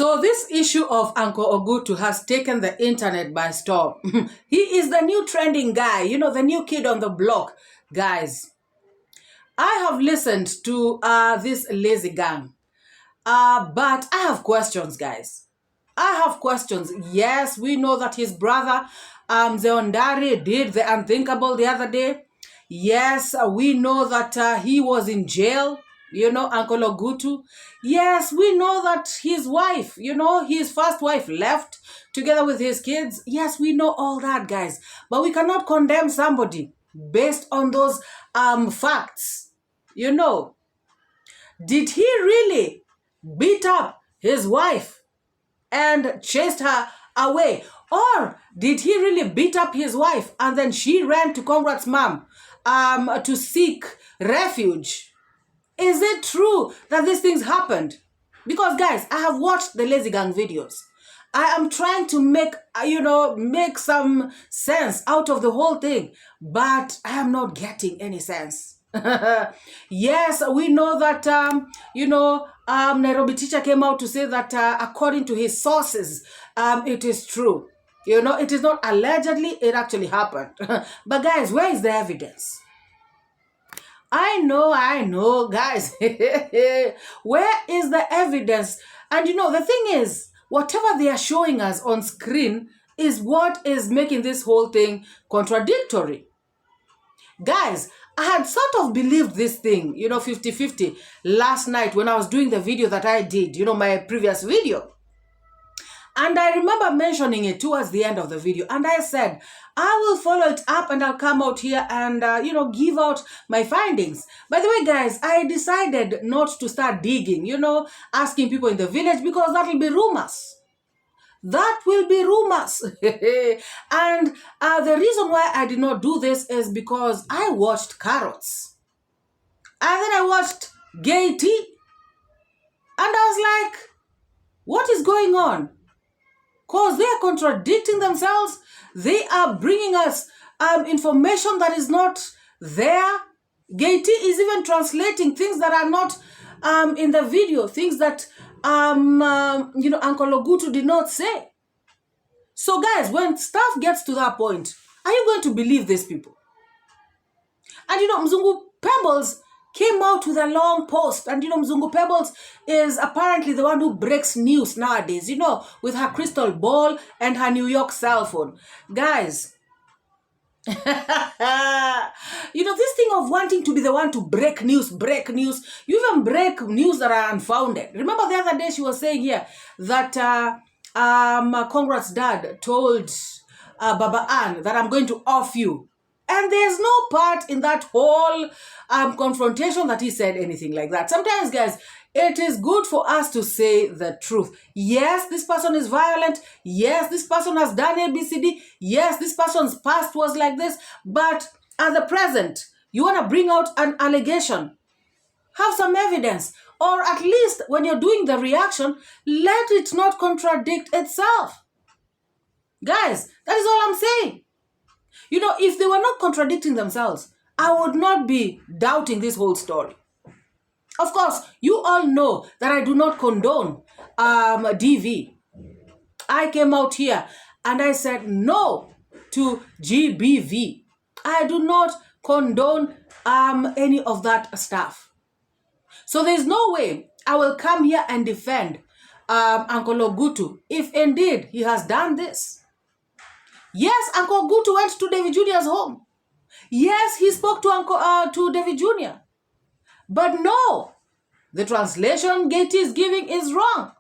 So this issue of Uncle Ogutu has taken the internet by storm. He is the new trending guy, you know, the new kid on the block. Guys, I have listened to this lazy gang, but I have questions, guys. I have questions. Yes, we know that his brother, Zeondari, did the unthinkable the other day. Yes, we know that he was in jail, you know, Uncle Ogutu. Yes, we know that his wife, you know, his first wife left together with his kids. Yes, we know all that, guys. But we cannot condemn somebody based on those facts. You know, did he really beat up his wife and chased her away? Or did he really beat up his wife and then she ran to Conrad's mom to seek refuge? Is it true that these things happened? Because guys, I have watched the Lazy Gang videos. I am trying to make, make some sense out of the whole thing, but I am not getting any sense. Yes, we know that, Nairobi teacher came out to say that according to his sources, it is true. You know, it is not allegedly, it actually happened. But guys, where is the evidence? I know, guys. Where is the evidence? And you know, the thing is, whatever they are showing us on screen is what is making this whole thing contradictory. Guys, I had sort of believed this thing, 50-50 last night when I was doing the video that I did, my previous video. And I remember mentioning it towards the end of the video. And I said, I will follow it up and I'll come out here and, give out my findings. By the way, guys, I decided not to start digging, asking people in the village because that will be rumors. That will be rumors. And the reason why I did not do this is because I watched Carrots. And then I watched Gay T. And I was like, what is going on? Because they are contradicting themselves. They are bringing us information that is not there. Gay T is even translating things that are not in the video. Things that, Uncle Ogutu did not say. So guys, when stuff gets to that point, are you going to believe these people? And Mzungu Pebbles came out with a long post. And Mzungu Pebbles is apparently the one who breaks news nowadays, with her crystal ball and her New York cell phone. Guys, this thing of wanting to be the one to break news, you even break news that are unfounded. Remember the other day she was saying here that Conrad's dad told Baba Ann that I'm going to off you. And there's no part in that whole confrontation that he said anything like that. Sometimes, guys, it is good for us to say the truth. Yes, this person is violent. Yes, this person has done ABCD. Yes, this person's past was like this. But at the present, you want to bring out an allegation. Have some evidence. Or at least when you're doing the reaction, let it not contradict itself. Guys, that is all I'm saying. If they were not contradicting themselves, I would not be doubting this whole story. Of course, you all know that I do not condone DV. I came out here and I said no to GBV. I do not condone any of that stuff. So there's no way I will come here and defend Uncle Ogutu if indeed he has done this. Yes, Uncle Ogutu went to David Jr.'s home. Yes, he spoke to David Jr. But no, the translation Gay T is giving is wrong.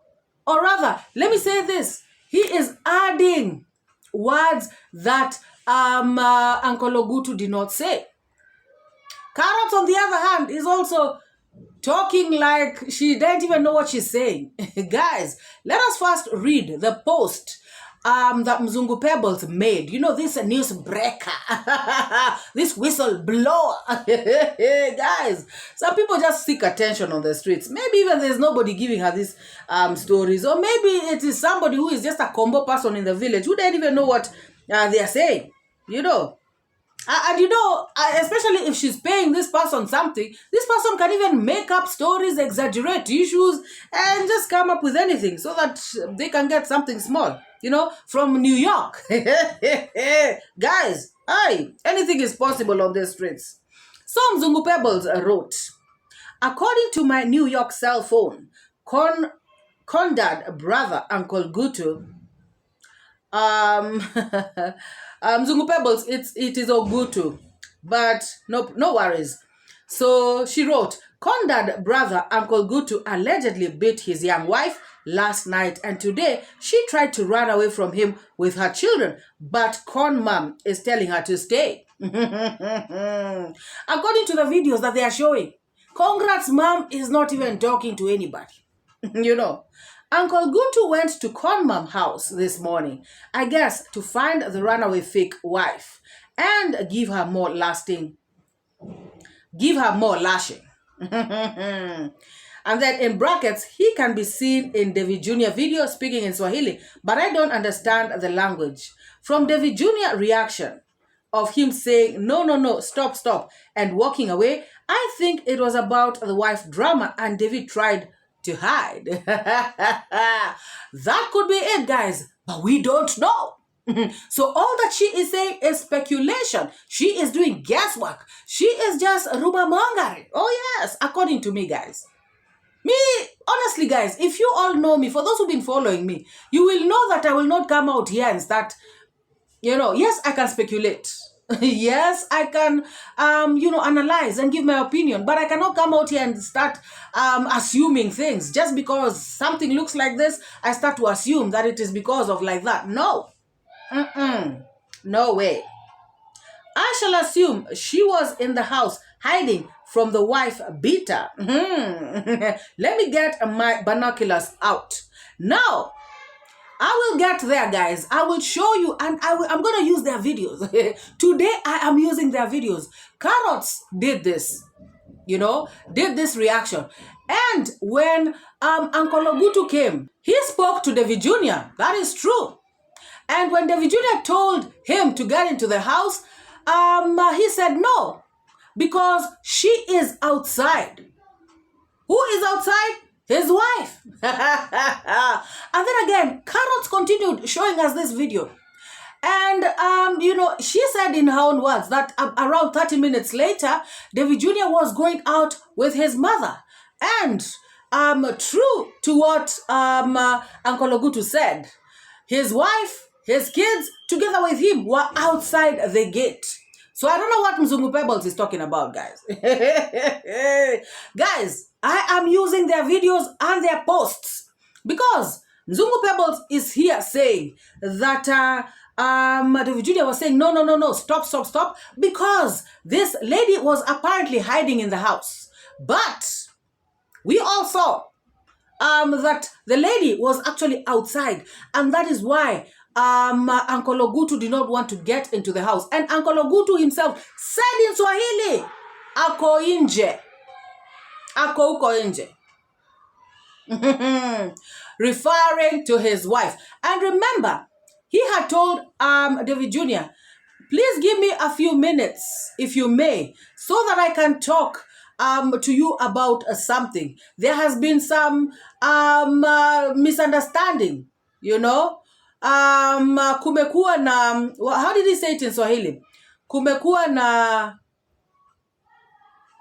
Or rather, let me say this. He is adding words that Uncle Ogutu did not say. Carrots, on the other hand, is also talking like she doesn't even know what she's saying. Guys, let us first read the post that Mzungu Pebbles made. This newsbreaker, this whistleblower. Guys, some people just seek attention on the streets. Maybe even there's nobody giving her these stories. Or maybe it is somebody who is just a combo person in the village who don't even know what they are saying. And you know, especially if she's paying this person something, this person can even make up stories, exaggerate issues, and just come up with anything so that they can get something small, you know, from New York. Guys, anything is possible on the streets. So Mzungu Pebbles wrote, according to my New York cell phone, Condad brother Uncle Gutu, Mzungu Pebbles, it is Ogutu, but no worries. So she wrote, Condad brother Uncle Gutu allegedly beat his young wife last night, and today she tried to run away from him with her children, but Con mom is telling her to stay. According to the videos that they are showing, Congrats mom is not even talking to anybody. You know, Uncle Gutu went to Con mom house this morning, I guess to find the runaway fake wife and give her more lashing. And then in brackets, he can be seen in davyjnr video speaking in Swahili, but I don't understand the language. From davyjnr reaction of him saying, no, stop, and walking away, I think it was about the wife drama and David tried to hide. That could be it, guys, but we don't know. So all that she is saying is speculation. She is doing guesswork. She is just rumor mongering. Oh yes, according to me, guys. Me, honestly, guys, if you all know me, for those who've been following me, you will know that I will not come out here and start, you know, yes, I can speculate. Yes, I can, analyze and give my opinion, but I cannot come out here and start assuming things. Just because something looks like this, I start to assume that it is because of like that. No. No way. I shall assume she was in the house hiding from the wife beater. Let me get my binoculars out. Now, I will get there, guys. I will show you, and I'm going to use their videos. Today, I am using their videos. Carrots did this, did this reaction. And when Uncle Ogutu came, he spoke to davyjnr. That is true. And when davyjnr told him to get into the house, he said no, because she is outside. Who is outside? His wife. And then again, Carrots continued showing us this video. And, she said in her own words that around 30 minutes later, davyjnr was going out with his mother. And true to what Uncle Ogutu said, his wife, his kids, together with him, were outside the gate. So I don't know what Mzungu Pebbles is talking about, guys. Guys, I am using their videos and their posts because Mzungu Pebbles is here saying that davyjnr was saying, no, stop, because this lady was apparently hiding in the house. But we all saw that the lady was actually outside, and that is why Uncle Ogutu did not want to get into the house. And Uncle Ogutu himself said in Swahili, ako inje, ako uko inje, referring to his wife. And remember, he had told davyjnr, please give me a few minutes, if you may, so that I can talk to you about something. There has been some misunderstanding, kumekuwa na, how did he say it in Swahili? Kumekuwa na,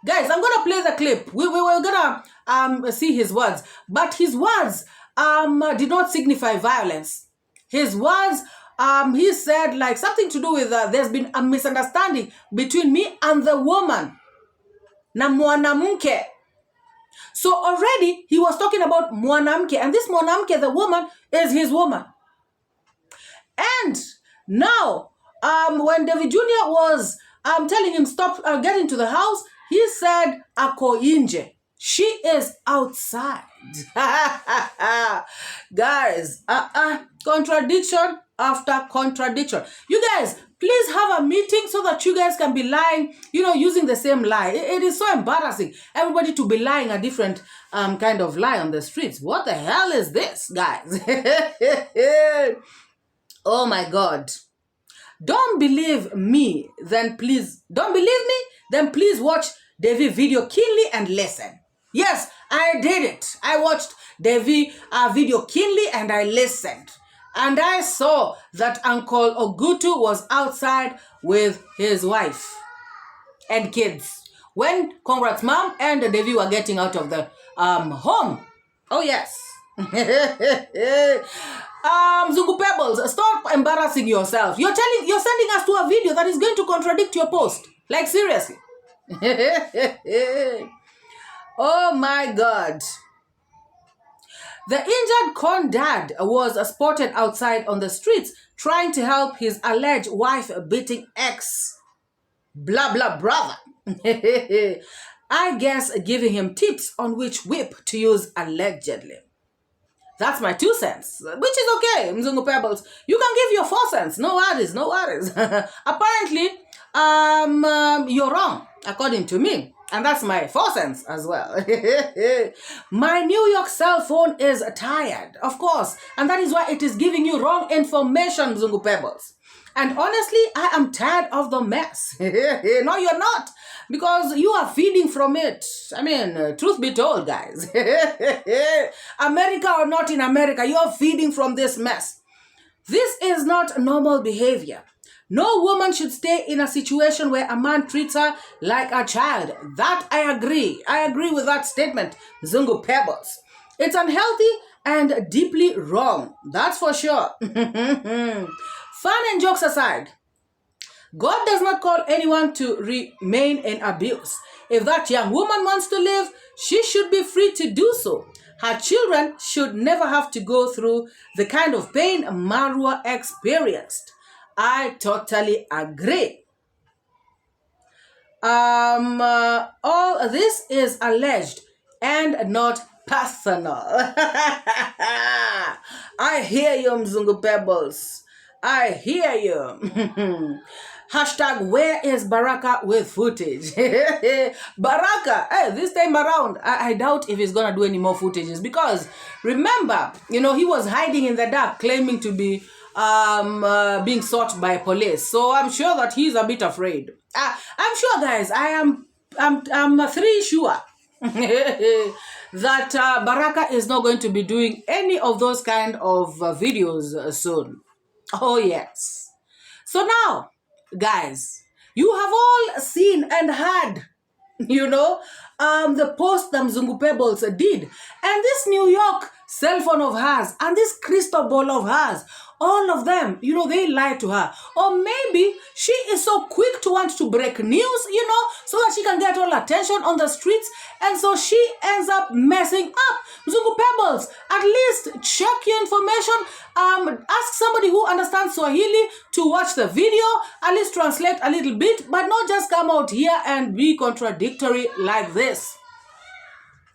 guys, I'm going to play the clip. We're going to see his words. But his words did not signify violence. His words, he said like something to do with, there's been a misunderstanding between me and the woman. Na mwanamke. So already he was talking about mwanamke. And this mwanamke, the woman, is his woman. And now, when davyjnr was telling him stop, get into the house, he said, ako inje. She is outside. Guys, contradiction after contradiction. You guys, please have a meeting so that you guys can be lying, using the same lie. It is so embarrassing. Everybody to be lying a different kind of lie on the streets. What the hell is this, guys? Oh my God. Don't believe me, then please watch Devi video keenly and listen. Yes, I did it. I watched Devi video keenly and I listened. And I saw that Uncle Ogutu was outside with his wife and kids when Congrats mom and Devi were getting out of the home. Oh yes. Zungu Pebbles, stop embarrassing yourself. You're sending us to a video that is going to contradict your post. Like seriously. Oh my God. The injured con dad was spotted outside on the streets trying to help his alleged wife-beating ex. Blah, blah, brother. I guess giving him tips on which whip to use allegedly. That's my 2 cents, which is okay, Mzungu Pebbles. You can give your 4 cents. No worries, no worries. Apparently, you're wrong, according to me. And that's my 4 cents as well. My New York cell phone is tired, of course. And that is why it is giving you wrong information, Mzungu Pebbles. And honestly, I am tired of the mess. No, you're not. Because you are feeding from it. I mean, truth be told, guys. America or not in America, you're feeding from this mess. This is not normal behavior. No woman should stay in a situation where a man treats her like a child. That I agree. I agree with that statement, Zungu Pebbles. It's unhealthy and deeply wrong. That's for sure. Fun and jokes aside, God does not call anyone to remain in abuse. If that young woman wants to live, she should be free to do so. Her children should never have to go through the kind of pain Marwa experienced. I totally agree. All this is alleged and not personal. I hear you, Mzungu Pebbles. I hear you. Hashtag where is Baraka with footage? Baraka, hey, this time around, I doubt if he's gonna do any more footages because remember, he was hiding in the dark claiming to be being sought by police. So I'm sure that he's a bit afraid. I'm sure, guys, I'm 3 sure that Baraka is not going to be doing any of those kind of videos soon. Oh, yes. So now, guys, you have all seen and heard, the post that Mzungu Pebbles did. And this New York cell phone of hers and this crystal ball of hers, all of them, they lied to her. Or maybe she is so quick to want to break news, so that she can get all attention on the streets. And so she ends up messing up. Mzungu Pebbles, at least check your information. Ask somebody who understands Swahili to watch the video. At least translate a little bit. But not just come out here and be contradictory like this.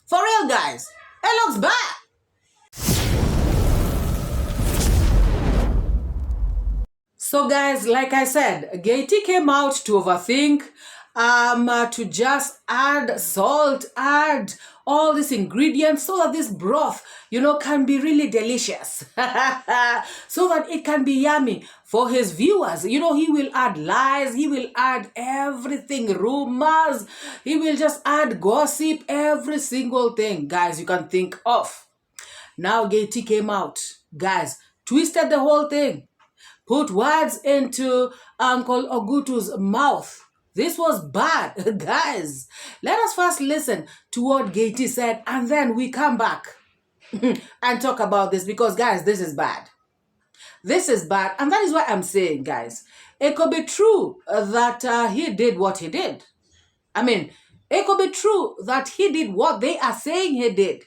For real, guys. It looks bad. So guys, like I said, 𝐷𝐿 came out to overthink, to just add salt, add all these ingredients so that this broth, can be really delicious. So that it can be yummy for his viewers. He will add lies, he will add everything, rumors, he will just add gossip, every single thing, guys, you can think of. Now 𝐷𝐿 came out, guys, twisted the whole thing. Put words into Uncle Ogutu's mouth. This was bad, guys. Let us first listen to what 𝐷𝐿 said, and then we come back and talk about this because, guys, this is bad. This is bad, and that is why I'm saying, guys, it could be true that he did what he did. I mean, it could be true that he did what they are saying he did.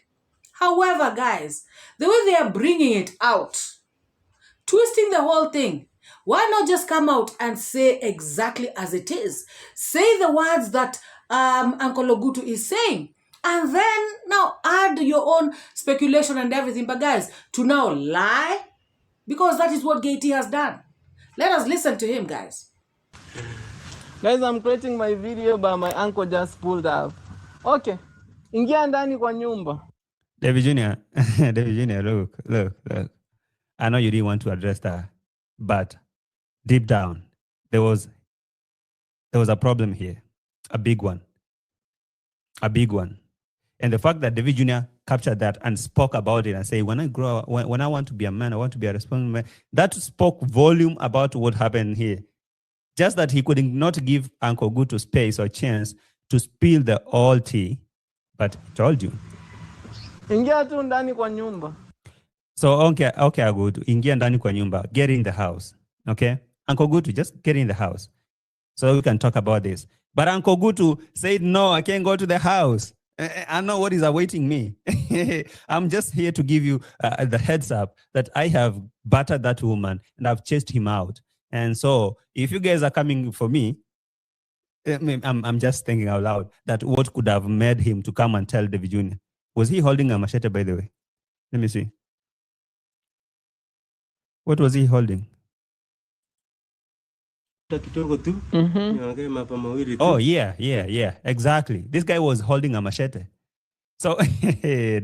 However, guys, the way they are bringing it out, twisting the whole thing, why not just come out and say exactly as it is? Say the words that Uncle Ogutu is saying, and then now add your own speculation and everything. But guys, to now lie, because that is what 𝐷𝐿 has done. Let us listen to him, guys. Guys, I'm creating my video, but my uncle just pulled up. Okay. Ingia ndani kwa nyumba. davyjnr, davyjnr, look. I know you didn't want to address that, but deep down, there was a problem here, a big one. And the fact that David Jr. captured that and spoke about it and say, when I grow up, when I want to be a man, I want to be a responsible man, that spoke volume about what happened here. Just that he could not give Uncle Gutu space or chance to spill the all tea, but he told you. Ingia tu ndani kwa nyumba. So, okay, Gutu, ingia ndani kwa nyumba, get in the house, okay? Uncle Gutu, just get in the house so we can talk about this. But Uncle Gutu said, no, I can't go to the house. I know what is awaiting me. I'm just here to give you the heads up that I have battered that woman and I've chased him out. And so if you guys are coming for me, I'm just thinking out loud that what could have made him to come and tell David Jr. Was he holding a machete, by the way? Let me see. What was he holding? Oh, yeah, exactly. This guy was holding a machete. So,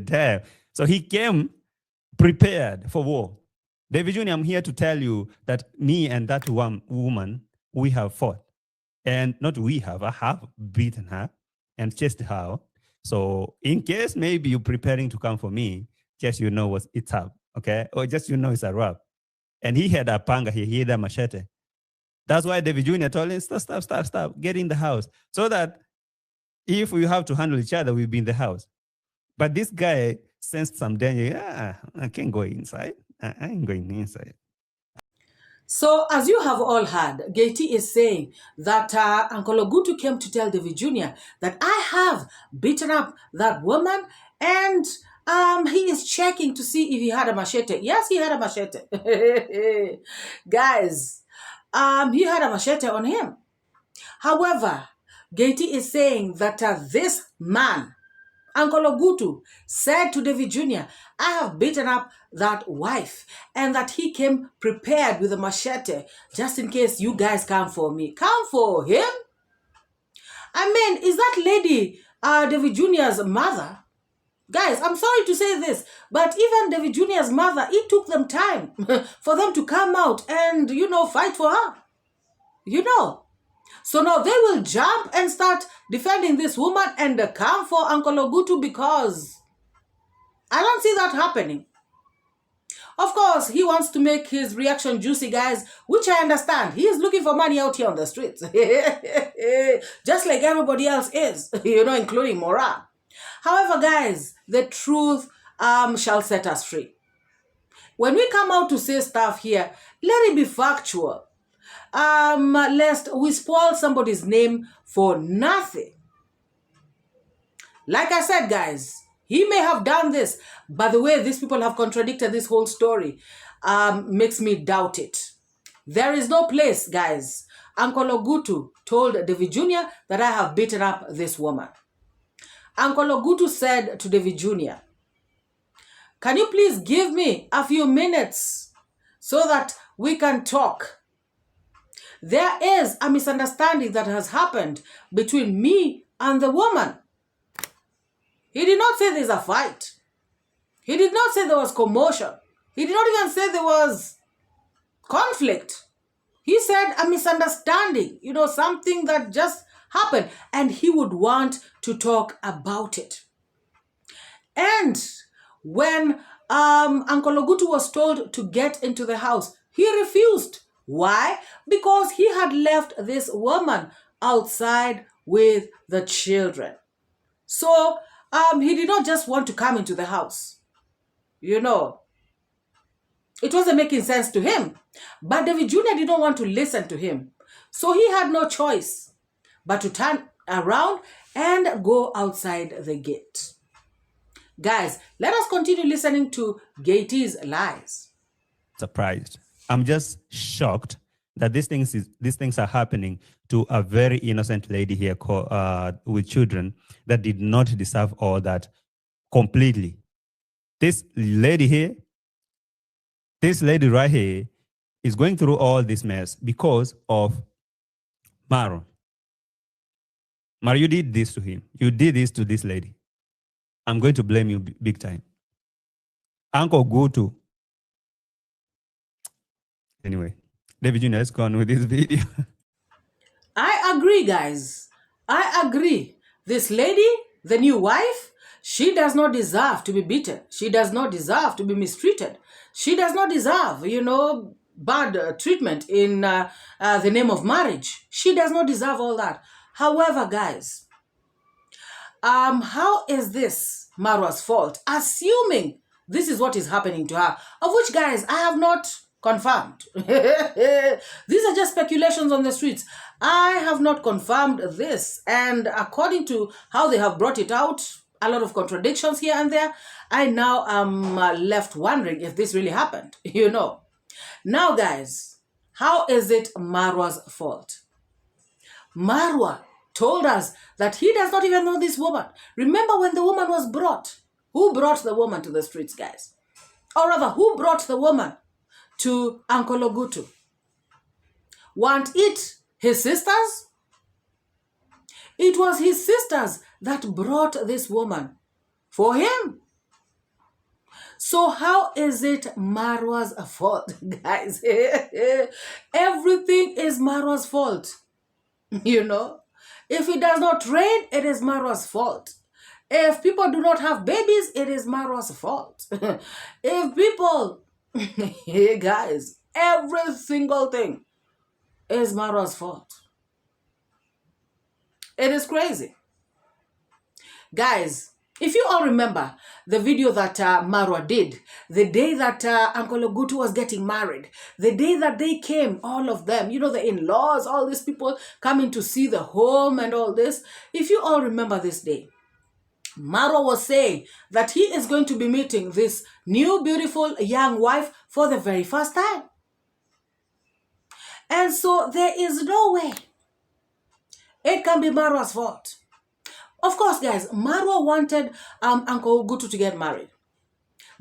damn. So he came prepared for war. David Jr., I'm here to tell you that me and that woman, we have fought. And not we have, I have beaten her and chased her out. So in case maybe you're preparing to come for me, just you know it's up, okay? Or just you know it's a wrap. And he had a panga, he had a machete. That's why David Jr. told him, stop, get in the house. So that if we have to handle each other, we'll be in the house. But this guy sensed some danger. I can't go inside. I ain't going inside. So, as you have all heard, 𝐷𝐒 is saying that Uncle Ogutu came to tell David Jr. that I have beaten up that woman and he is checking to see if he had a machete. Yes, he had a machete. Guys, he had a machete on him. However, 𝐷𝐒 is saying that this man, Uncle Ogutu, said to David Jr., I have beaten up that wife and that he came prepared with a machete just in case you guys come for me. Come for him? I mean, is that lady David Jr.'s mother? Guys, I'm sorry to say this, but even David Jr.'s mother, it took them time for them to come out and, fight for her. So now they will jump and start defending this woman and come for Uncle Ogutu because I don't see that happening. Of course, he wants to make his reaction juicy, guys, which I understand. He is looking for money out here on the streets. Just like everybody else is, including MORAA. However, guys, the truth shall set us free. When we come out to say stuff here, let it be factual. Lest we spoil somebody's name for nothing. Like I said, guys, he may have done this, but the way these people have contradicted this whole story makes me doubt it. There is no place, guys. Uncle Ogutu told David Jr. that I have beaten up this woman. Uncle Ogutu said to David Jr., can you please give me a few minutes so that we can talk? There is a misunderstanding that has happened between me and the woman. He did not say there's a fight. He did not say there was commotion. He did not even say there was conflict. He said a misunderstanding, something that just happened, and he would want to talk about it. And when Uncle Ogutu was told to get into the house, he refused. Why? Because he had left this woman outside with the children. So he did not just want to come into the house. It wasn't making sense to him. But David Jr. did not want to listen to him. So he had no choice but to turn around and go outside the gate. Guys, let us continue listening to 𝐷𝐒's lies. Surprised. I'm just shocked that these things are happening to a very innocent lady here with children that did not deserve all that completely. This lady right here is going through all this mess because of Marwa. Marwa, you did this to him. You did this to this lady. I'm going to blame you big time. Uncle Gutu. Anyway, David Jr., let's go on with this video. I agree, guys. I agree. This lady, the new wife, she does not deserve to be beaten. She does not deserve to be mistreated. She does not deserve, bad treatment in the name of marriage. She does not deserve all that. However, guys, how is this Marwa's fault? Assuming this is what is happening to her, of which, guys, I have not confirmed. These are just speculations on the streets. I have not confirmed this. And according to how they have brought it out, a lot of contradictions here and there, I now am left wondering if this really happened, Now, guys, how is it Marwa's fault? Marwa told us that he does not even know this woman. Remember when the woman was brought? Who brought the woman to the streets, guys? Or rather, who brought the woman to Uncle Ogutu? Weren't it his sisters? It was his sisters that brought this woman for him. So how is it Marwa's fault, guys? Everything is Marwa's fault. If it does not rain, it is Marwa's fault. If people do not have babies, it is Marwa's fault. If people, guys, every single thing is Marwa's fault. It is crazy. Guys, if you all remember the video that Marwa did, the day that Uncle Ogutu was getting married, the day that they came, all of them, the in-laws, all these people coming to see the home and all this. If you all remember this day, Marwa was saying that he is going to be meeting this new, beautiful, young wife for the very first time. And so there is no way it can be Marwa's fault. Of course, guys, Marwa wanted Uncle Ogutu to get married.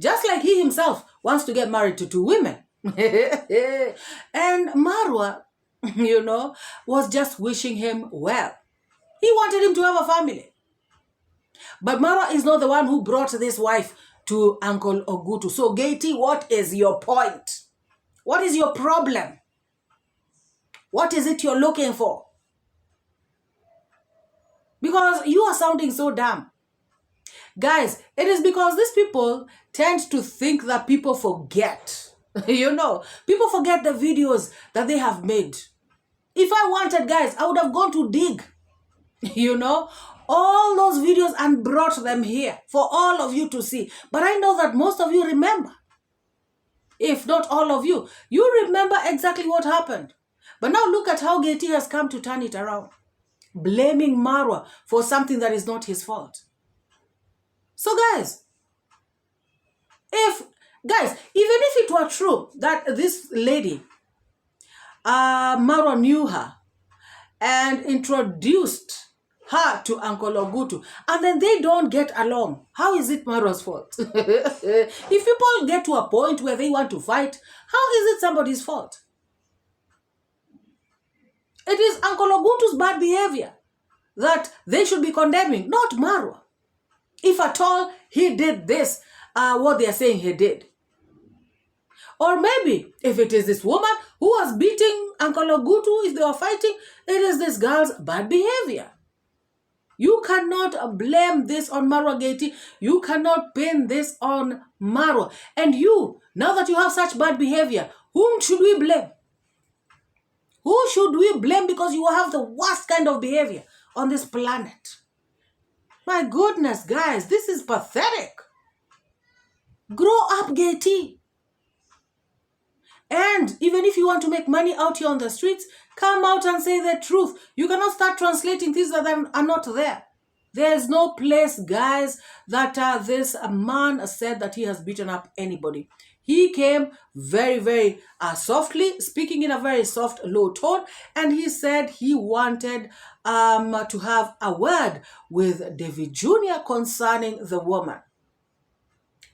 Just like he himself wants to get married to 2 women. And Marwa, was just wishing him well. He wanted him to have a family. But Marwa is not the one who brought this wife to Uncle Ogutu. So, 𝐷𝐿, what is your point? What is your problem? What is it you're looking for? Because you are sounding so dumb. Guys, it is because these people tend to think that people forget. People forget the videos that they have made. If I wanted, guys, I would have gone to dig, all those videos and brought them here for all of you to see. But I know that most of you remember. If not all of you, you remember exactly what happened. But now look at how 𝐷𝐿 has come to turn it around, blaming Marwa for something that is not his fault. So guys, even if it were true that this lady, Marwa knew her and introduced her to Uncle Ogutu, and then they don't get along, how is it Marwa's fault? If people get to a point where they want to fight, how is it somebody's fault? It is Uncle Ogutu's bad behavior that they should be condemning, not Marwa. If at all he did this, what they are saying he did. Or maybe if it is this woman who was beating Uncle Ogutu, if they were fighting, it is this girl's bad behavior. You cannot blame this on Marwa 𝐷𝐿. You cannot pin this on Marwa. And you, now that you have such bad behavior, whom should we blame? Who should we blame because you have the worst kind of behavior on this planet? My goodness, guys, this is pathetic. Grow up, 𝐷𝐿. And even if you want to make money out here on the streets, come out and say the truth. You cannot start translating things that are not there. There is no place, guys, that this man said that he has beaten up anybody. He came very, very softly, speaking in a very soft, low tone, and he said he wanted to have a word with David Jr. concerning the woman.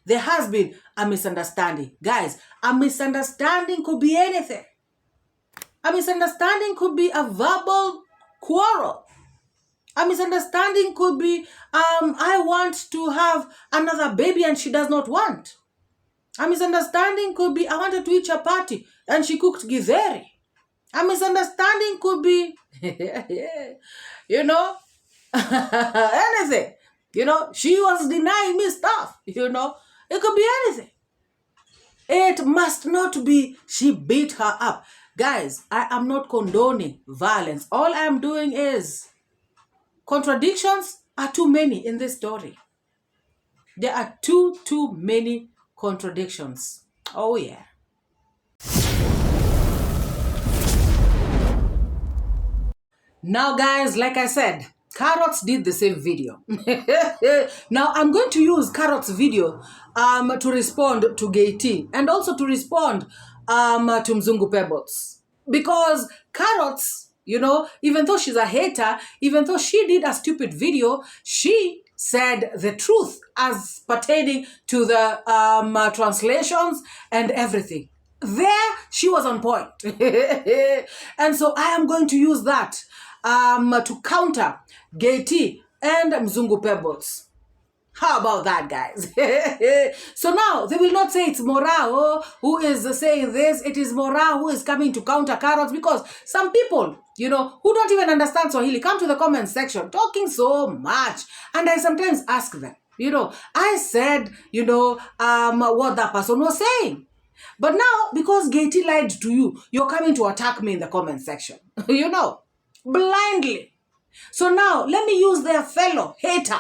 There has been a misunderstanding. Guys, a misunderstanding could be anything. A misunderstanding could be a verbal quarrel. A misunderstanding could be, I want to have another baby and she does not want. A misunderstanding could be, I wanted to eat chapati and she cooked githeri. A misunderstanding could be, you know, anything. You know, she was denying me stuff, you know. It could be anything. It must not be she beat her up. Guys, I am not condoning violence. All I am doing is contradictions are too many in this story. There are too many contradictions. Oh, yeah. Now, guys, like I said, Carrots did the same video. Now, I'm going to use Carrots' video to respond to 𝐷𝐿 and also to respond to Mzungu Pebbles. Because Carrots, you know, even though she's a hater, even though she did a stupid video, she said the truth as pertaining to the translations and everything. There, she was on point. And so I am going to use that to counter 𝐷𝐿 and Mzungu Pebbles. How about that, guys? So now they will not say it's MORAA who is saying this. It is MORAA who is coming to counter Carrots, because some people, you know, who don't even understand Swahili come to the comment section talking so much. And I sometimes ask them, you know, I said, you know, what that person was saying. But now, because 𝐷𝐿 lied to you, you're coming to attack me in the comment section, you know, blindly. So now, let me use their fellow hater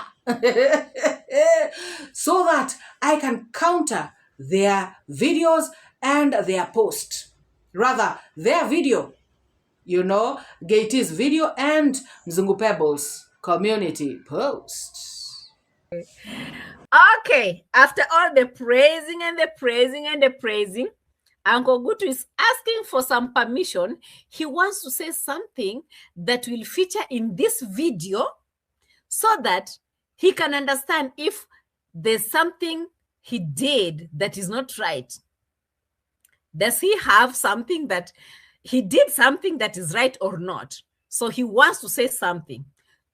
so that I can counter their videos and their post. Rather, their video, you know, 𝐷𝐿's video and Mzungu Pebbles community post. Okay, after all the praising and the praising and the praising, Uncle Gutu is asking for some permission. He wants to say something that will feature in this video so that he can understand if there's something he did that is not right. Does he have something that he did something that is right or not? So he wants to say something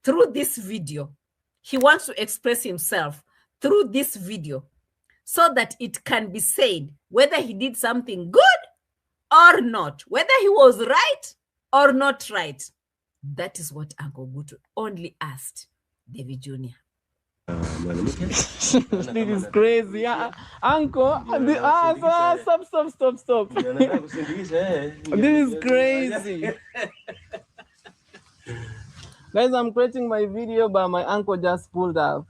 through this video. He wants to express himself through this video so that it can be said whether he did something good or not, whether he was right or not right. That is what Uncle Gutu only asked David Jr. This is crazy. Uncle, stop. This is crazy. Guys, I'm creating my video, but my uncle just pulled up.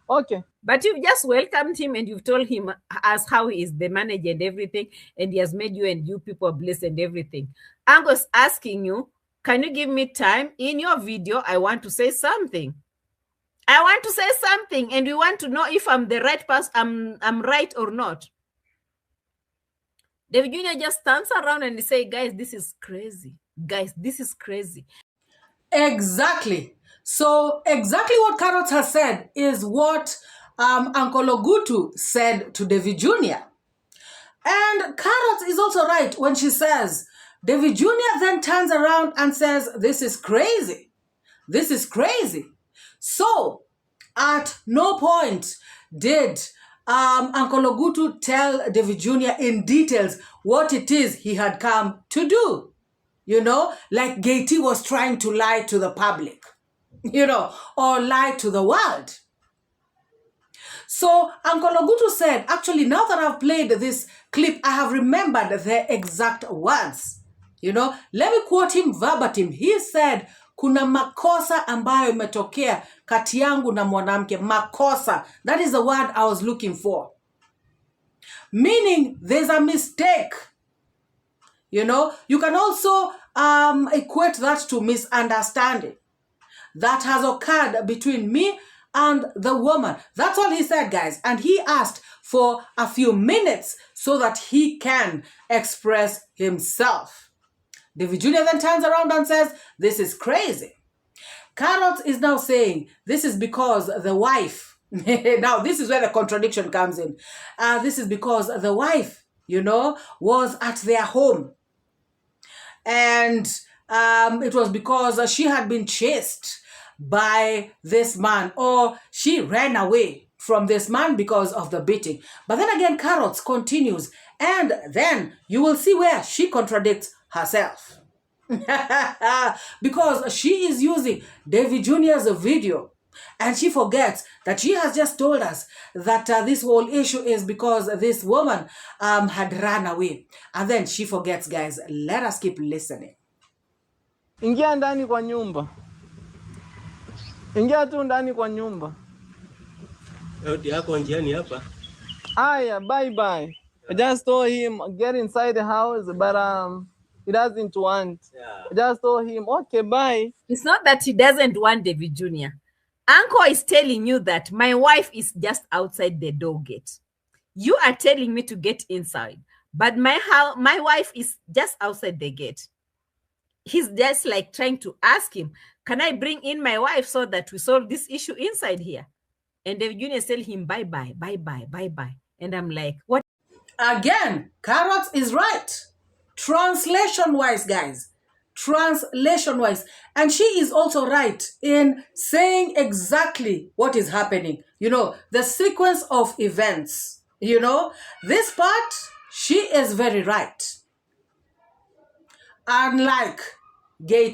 Okay. But you've just welcomed him and you've told him as how he is the manager and everything, and he has made you and you people blessed and everything. Uncle's asking you, can you give me time in your video? I want to say something. I want to say something, and we want to know if I'm the right person, I'm right or not. David Jr. just turns around and say, guys, this is crazy. Guys, this is crazy. Exactly. So exactly what Carrots has said is what Uncle Ogutu said to David Jr. And Carrots is also right when she says, David Jr. then turns around and says, this is crazy. This is crazy. So at no point did Uncle Ogutu tell David Jr. in details what it is he had come to do. You know, like 𝐷𝐿 was trying to lie to the public, you know, or lie to the world. So Uncle Ogutu said, actually, now that I've played this clip, I have remembered the exact words. You know, let me quote him verbatim. He said, kuna makosa ambayo imetokea kati yangu na mwanamke. Makosa. That is the word I was looking for. Meaning there's a mistake. You know, you can also equate that to misunderstanding that has occurred between me and the woman. That's all he said, guys. And he asked for a few minutes so that he can express himself. David Jr. then turns around and says, this is crazy. Carrots is now saying, this is because the wife, now this is where the contradiction comes in. This is because the wife, you know, was at their home. And it was because she had been chased by this man, or she ran away from this man because of the beating. But then again, Carrots continues, and then you will see where she contradicts herself. Because she is using David Jr.'s video, and she forgets that she has just told us that this whole issue is because this woman had run away. And then she forgets, guys. Let us keep listening. Ingia ndani kwa nyumba. Ingia tu ndani kwa nyumba. Sauti yako njiani hapa. Aya, bye bye. I just told him get inside the house, but he doesn't want. Yeah. I just told him, okay, bye. It's not that he doesn't want David Jr. Uncle is telling you that my wife is just outside the door gate. You are telling me to get inside, but my wife is just outside the gate. He's just like trying to ask him, can I bring in my wife so that we solve this issue inside here? And David Jr. is telling him, bye bye, bye bye, bye bye. And I'm like, what? Again, Carrots is right. Translation-wise, guys. Translation-wise. And she is also right in saying exactly what is happening. You know, the sequence of events. You know, this part, she is very right. Unlike Gay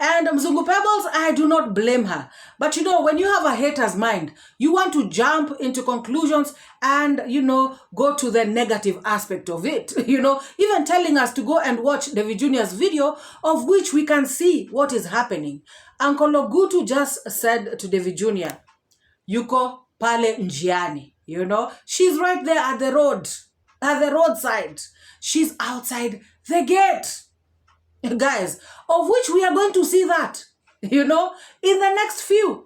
and Mzungu Pebbles, I do not blame her. But you know, when you have a hater's mind, you want to jump into conclusions and, you know, go to the negative aspect of it. You know, even telling us to go and watch David Jr.'s video, of which we can see what is happening. Uncle Ogutu just said to David Jr., yuko pale njiani. You know, she's right there at the roadside. She's outside the gate. Guys, of which we are going to see that, you know, in the next few.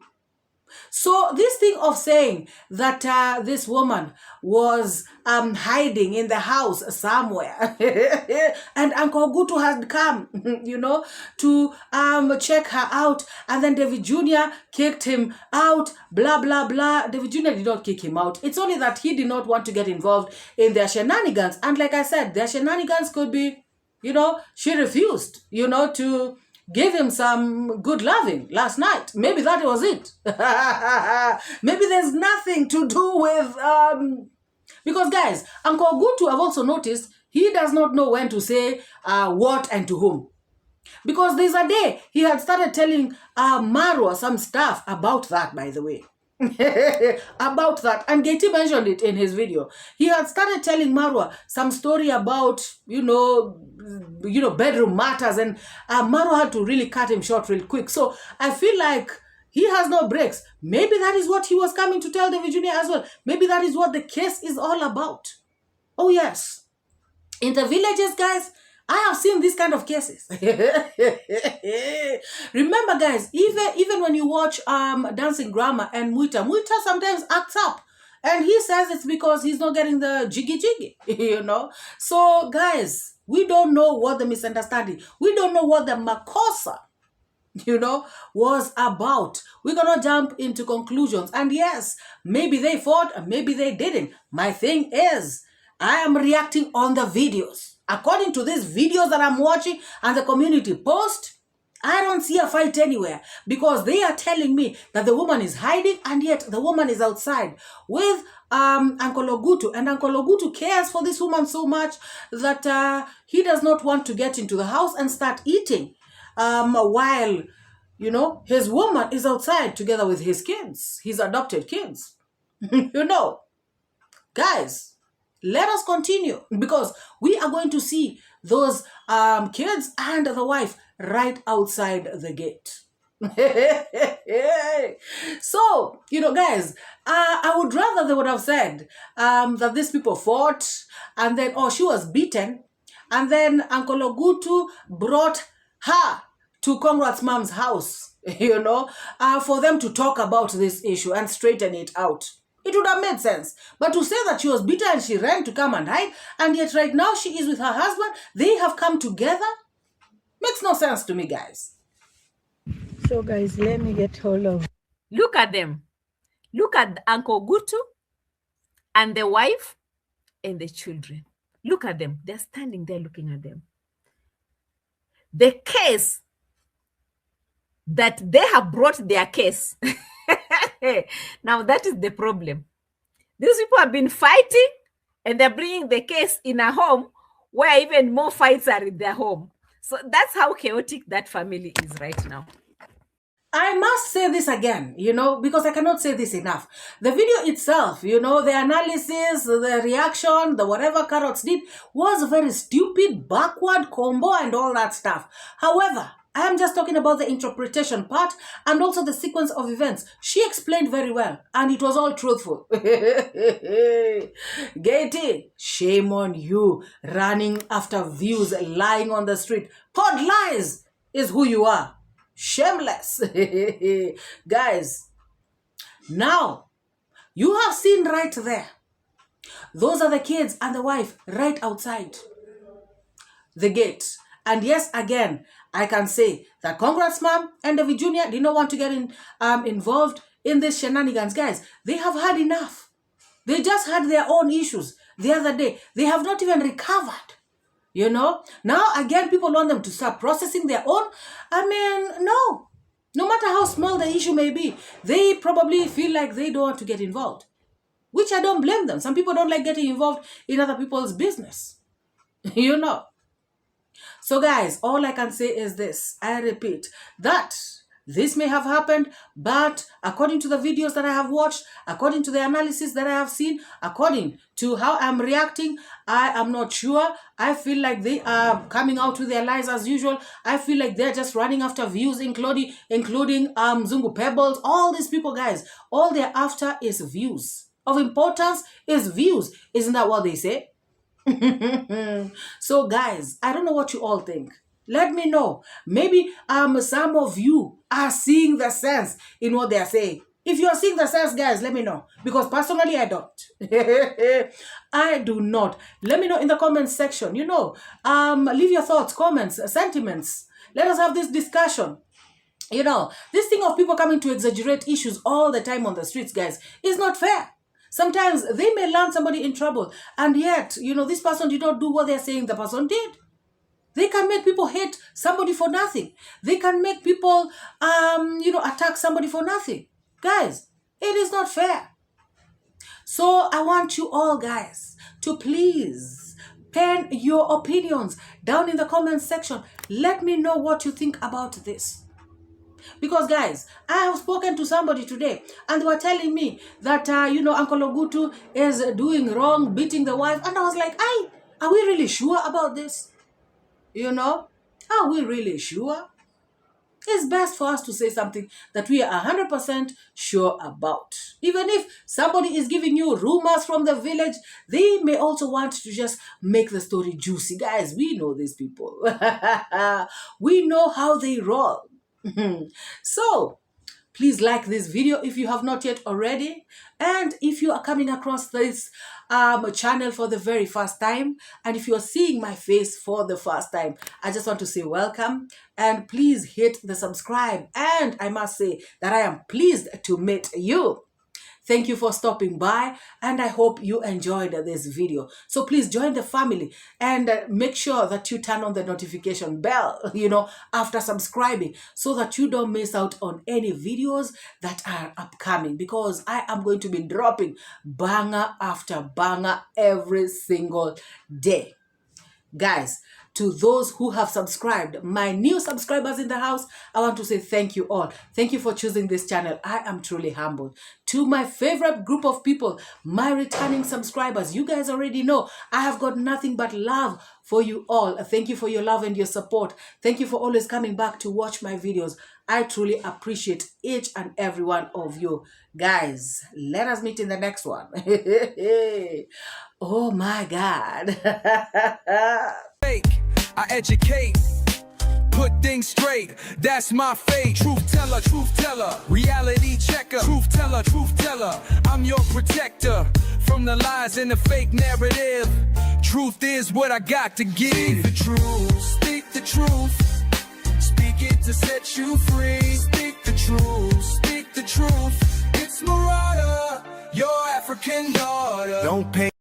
So this thing of saying that this woman was hiding in the house somewhere and Uncle Gutu had come, you know, to check her out, and then David Jr. kicked him out, blah, blah, blah. David Jr. did not kick him out. It's only that he did not want to get involved in their shenanigans. And like I said, their shenanigans could be, you know, she refused, you know, to give him some good loving last night. Maybe that was it. Maybe there's nothing to do with, because guys, Uncle Gutu, I've also noticed, he does not know when to say what and to whom. Because there's a day he had started telling Marwa some stuff about that, by the way. About that, and Gay mentioned it in his video. He had started telling Marwa some story about, you know, bedroom matters, and Marwa had to really cut him short real quick. So I feel like he has no breaks. Maybe that is what he was coming to tell David Jr. as well. Maybe that is what the case is all about. Oh yes, in the villages, guys, I have seen these kind of cases. Remember, guys, even when you watch Dancing Grandma and Muita sometimes acts up. And he says it's because he's not getting the jiggy, you know. So, guys, we don't know what the misunderstanding, we don't know what the makosa, you know, was about. We're going to jump into conclusions. And yes, maybe they fought, maybe they didn't. My thing is, I am reacting on the videos. According to these videos that I'm watching and the community post, I don't see a fight anywhere, because they are telling me that the woman is hiding, and yet the woman is outside with Uncle Ogutu. And Uncle Ogutu cares for this woman so much that he does not want to get into the house and start eating while, you know, his woman is outside together with his kids, his adopted kids. You know, guys, let us continue, because we are going to see those kids and the wife right outside the gate. So, you know, guys, I would rather they would have said that these people fought, and then, oh, she was beaten, and then Uncle Ogutu brought her to Conrad's mom's house, you know, for them to talk about this issue and straighten it out. It would have made sense. But to say that she was beaten and she ran to come and hide, and yet right now she is with her husband, they have come together, makes no sense to me, guys. So, guys, let me get hold of. Look at them. Look at Uncle Gutu and the wife and the children. Look at them. They're standing there looking at them. The case that they have brought their case. Now that is the problem. These people have been fighting, and they're bringing the case in a home where even more fights are in their home. So that's how chaotic that family is right now. I must say this again, because I cannot say this enough. The video itself, the analysis, the reaction, the whatever Carrots did was very stupid, backward, combo, and all that stuff. However, I am just talking about the interpretation part and also the sequence of events. She explained very well, and it was all truthful. 𝐷𝐿, shame on you, running after views, lying on the street. Pod lies is who you are. Shameless. Guys, now you have seen right there. Those are the kids and the wife right outside the gate. And yes, again, I can say that Congrats Mom and David Jr. did not want to get involved in this shenanigans. Guys, they have had enough. They just had their own issues the other day. They have not even recovered. Now again, people want them to start processing their own. No matter how small the issue may be, they probably feel like they don't want to get involved, which I don't blame them. Some people don't like getting involved in other people's business. So guys, all I can say is this. I repeat that this may have happened, but according to the videos that I have watched, according to the analysis that I have seen, according to how I'm reacting, I am not sure. I feel like they are coming out with their lies as usual. I feel like they're just running after views, including Zungu Pebbles. All these people, guys, all they're after is views. Of importance is views. Isn't that what they say? So guys, I don't know what you all think. Let me know. Maybe some of you are seeing the sense in what they are saying. If you are seeing the sense, guys, let me know. Because personally, I don't. I do not. Let me know in the comments section. Leave your thoughts, comments, sentiments. Let us have this discussion. This thing of people coming to exaggerate issues all the time on the streets, guys, is not fair. Sometimes they may land somebody in trouble, and yet, this person did not do what they're saying the person did. They can make people hate somebody for nothing. They can make people, attack somebody for nothing. Guys, it is not fair. So I want you all, guys, to please pen your opinions down in the comments section. Let me know what you think about this. Because, guys, I have spoken to somebody today, and they were telling me that, Uncle Ogutu is doing wrong, beating the wife. And I was like, are we really sure about this? Are we really sure? It's best for us to say something that we are 100% sure about. Even if somebody is giving you rumors from the village, they may also want to just make the story juicy. Guys, we know these people. We know how they roll. So, please like this video if you have not yet already. And if you are coming across this channel for the very first time, and if you are seeing my face for the first time, I just want to say welcome. And please hit the subscribe. And I must say that I am pleased to meet you. Thank you for stopping by, and I hope you enjoyed this video. So please join the family and make sure that you turn on the notification bell, after subscribing, so that you don't miss out on any videos that are upcoming, because I am going to be dropping banger after banger every single day. Guys, to those who have subscribed, my new subscribers in the house, I want to say thank you all. Thank you for choosing this channel. I am truly humbled. To my favorite group of people, my returning subscribers, you guys already know I have got nothing but love for you all. Thank you for your love and your support. Thank you for always coming back to watch my videos. I truly appreciate each and every one of you. Guys, let us meet in the next one. Oh my God. I educate, put things straight, that's my fate. Truth teller, reality checker. Truth teller, I'm your protector from the lies and the fake narrative. Truth is what I got to give. Speak the truth, speak the truth. Speak it to set you free. Speak the truth, speak the truth. It's MORAA, your African daughter. Don't pay